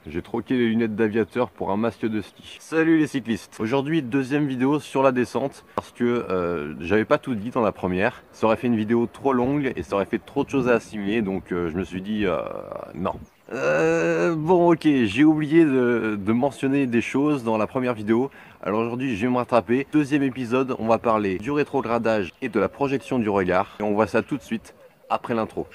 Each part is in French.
J'ai troqué les lunettes d'aviateur pour un masque de ski. Salut les cyclistes. Aujourd'hui, deuxième vidéo sur la descente parce que j'avais pas tout dit dans la première. Ça aurait fait une vidéo trop longue et ça aurait fait trop de choses à assimiler, donc je me suis dit non. Bon ok, j'ai oublié de mentionner des choses dans la première vidéo. Alors aujourd'hui je vais me rattraper. Deuxième épisode, on va parler du rétrogradage et de la projection du regard. Et on voit ça tout de suite après l'intro.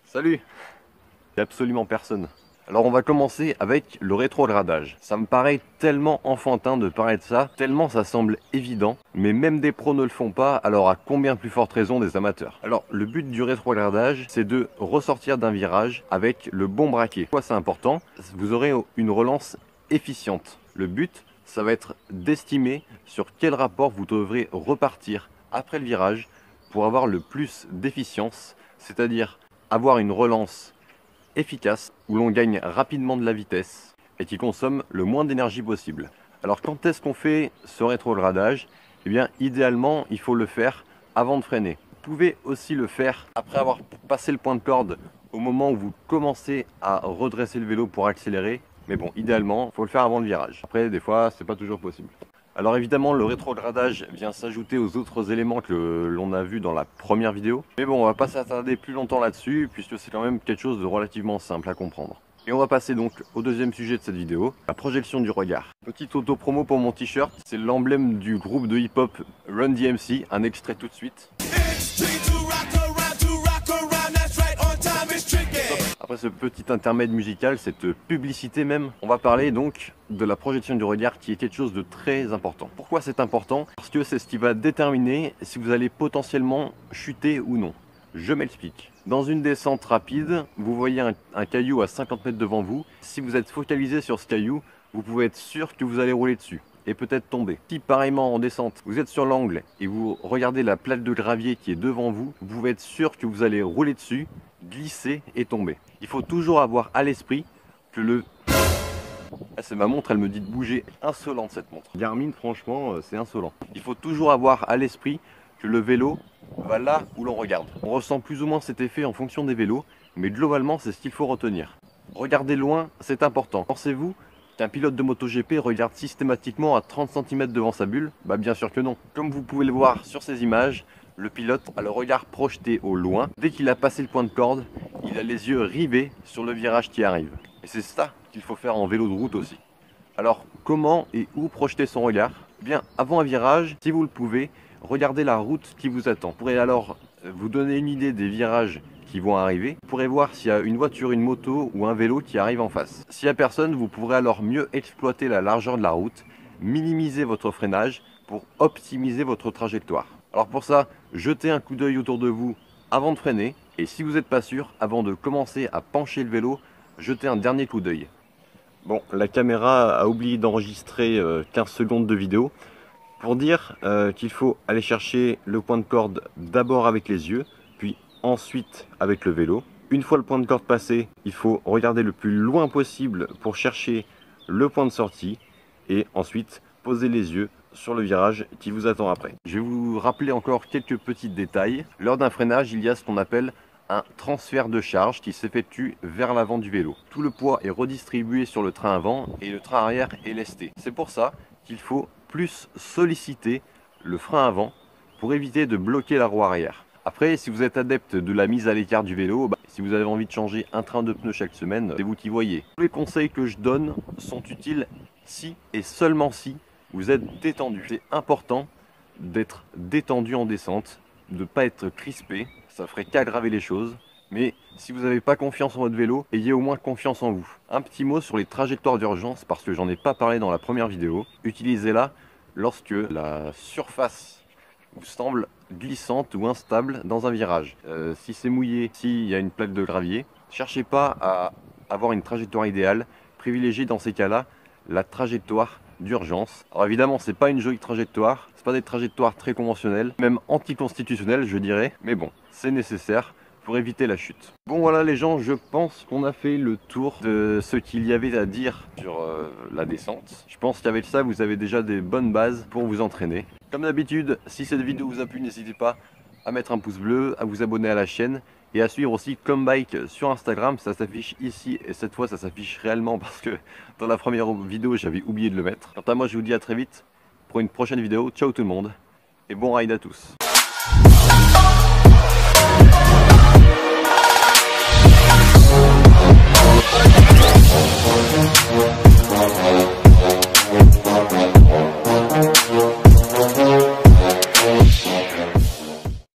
Salut! Il n'y a absolument personne. Alors on va commencer avec le rétrogradage. Ça me paraît tellement enfantin de parler de ça, tellement ça semble évident, mais même des pros ne le font pas, alors à combien plus forte raison des amateurs. Alors le but du rétrogradage, c'est de ressortir d'un virage avec le bon braquet. Pourquoi c'est important? Vous aurez une relance efficiente. Le but, ça va être d'estimer sur quel rapport vous devrez repartir après le virage pour avoir le plus d'efficience, c'est-à-dire avoir une relance efficace où l'on gagne rapidement de la vitesse et qui consomme le moins d'énergie possible. Alors quand est-ce qu'on fait ce rétrogradage? Eh bien idéalement il faut le faire avant de freiner. Vous pouvez aussi le faire après avoir passé le point de corde au moment où vous commencez à redresser le vélo pour accélérer. Mais bon, idéalement, il faut le faire avant le virage. Après, des fois, c'est pas toujours possible. Alors évidemment, le rétrogradage vient s'ajouter aux autres éléments que l'on a vus dans la première vidéo. Mais bon, on va pas s'attarder plus longtemps là-dessus, puisque c'est quand même quelque chose de relativement simple à comprendre. Et on va passer donc au deuxième sujet de cette vidéo, la projection du regard. Petite auto-promo pour mon t-shirt, c'est l'emblème du groupe de hip-hop Run DMC, un extrait tout de suite. Après ce petit intermède musical, cette publicité même, on va parler donc de la projection du regard qui est quelque chose de très important. Pourquoi c'est important? Parce que c'est ce qui va déterminer si vous allez potentiellement chuter ou non. Je m'explique. Dans une descente rapide, vous voyez un caillou à 50 mètres devant vous. Si vous êtes focalisé sur ce caillou, vous pouvez être sûr que vous allez rouler dessus et peut-être tomber. Si pareillement en descente, vous êtes sur l'angle et vous regardez la plaque de gravier qui est devant vous, vous pouvez être sûr que vous allez rouler dessus, glisser et tomber. Il faut toujours avoir à l'esprit que le... Ah, c'est ma montre, elle me dit de bouger. Insolente cette montre. Garmin, franchement, c'est insolent. Il faut toujours avoir à l'esprit que le vélo va là où l'on regarde. On ressent plus ou moins cet effet en fonction des vélos, mais globalement, c'est ce qu'il faut retenir. Regarder loin, c'est important. Pensez-vous qu'un pilote de MotoGP regarde systématiquement à 30 cm devant sa bulle? Bah bien sûr que non. Comme vous pouvez le voir sur ces images, le pilote a le regard projeté au loin. Dès qu'il a passé le point de corde, il a les yeux rivés sur le virage qui arrive. Et c'est ça qu'il faut faire en vélo de route aussi. Alors comment et où projeter son regard? Bien, avant un virage, si vous le pouvez, regardez la route qui vous attend. Vous pourrez alors vous donner une idée des virages qui vont arriver. Vous pourrez voir s'il y a une voiture, une moto ou un vélo qui arrive en face. S'il n'y a personne, vous pourrez alors mieux exploiter la largeur de la route, minimiser votre freinage pour optimiser votre trajectoire. Alors pour ça, jetez un coup d'œil autour de vous avant de freiner. Et si vous n'êtes pas sûr, avant de commencer à pencher le vélo, jetez un dernier coup d'œil. Bon, la caméra a oublié d'enregistrer 15 secondes de vidéo pour dire qu'il faut aller chercher le point de corde d'abord avec les yeux, puis ensuite avec le vélo. Une fois le point de corde passé, il faut regarder le plus loin possible pour chercher le point de sortie et ensuite poser les yeux sur le virage qui vous attend après. Je vais vous rappeler encore quelques petits détails. Lors d'un freinage, il y a ce qu'on appelle un transfert de charge qui s'effectue vers l'avant du vélo. Tout le poids est redistribué sur le train avant et le train arrière est lesté. C'est pour ça qu'il faut plus solliciter le frein avant pour éviter de bloquer la roue arrière. Après, si vous êtes adepte de la mise à l'écart du vélo, si vous avez envie de changer un train de pneus chaque semaine, c'est vous qui voyez. Tous les conseils que je donne sont utiles si et seulement si vous êtes détendu. C'est important d'être détendu en descente, de ne pas être crispé, ça ferait qu'aggraver les choses. Mais si vous n'avez pas confiance en votre vélo, ayez au moins confiance en vous. Un petit mot sur les trajectoires d'urgence, parce que j'en ai pas parlé dans la première vidéo. Utilisez-la lorsque la surface vous semble glissante ou instable dans un virage. Si c'est mouillé, s'il y a une plaque de gravier, cherchez pas à avoir une trajectoire idéale. Privilégiez dans ces cas-là la trajectoire d'urgence. Alors évidemment, c'est pas une jolie trajectoire, c'est pas des trajectoires très conventionnelles, même anticonstitutionnelles je dirais, mais bon, c'est nécessaire. pour éviter la chute. Bon voilà les gens, je pense qu'on a fait le tour de ce qu'il y avait à dire sur la descente. Je pense qu'avec ça, vous avez déjà des bonnes bases pour vous entraîner. Comme d'habitude, si cette vidéo vous a plu, n'hésitez pas à mettre un pouce bleu, à vous abonner à la chaîne et à suivre aussi Combike sur Instagram. Ça s'affiche ici et cette fois ça s'affiche réellement parce que dans la première vidéo j'avais oublié de le mettre. Quant à moi, je vous dis à très vite pour une prochaine vidéo. Ciao tout le monde et bon ride à tous.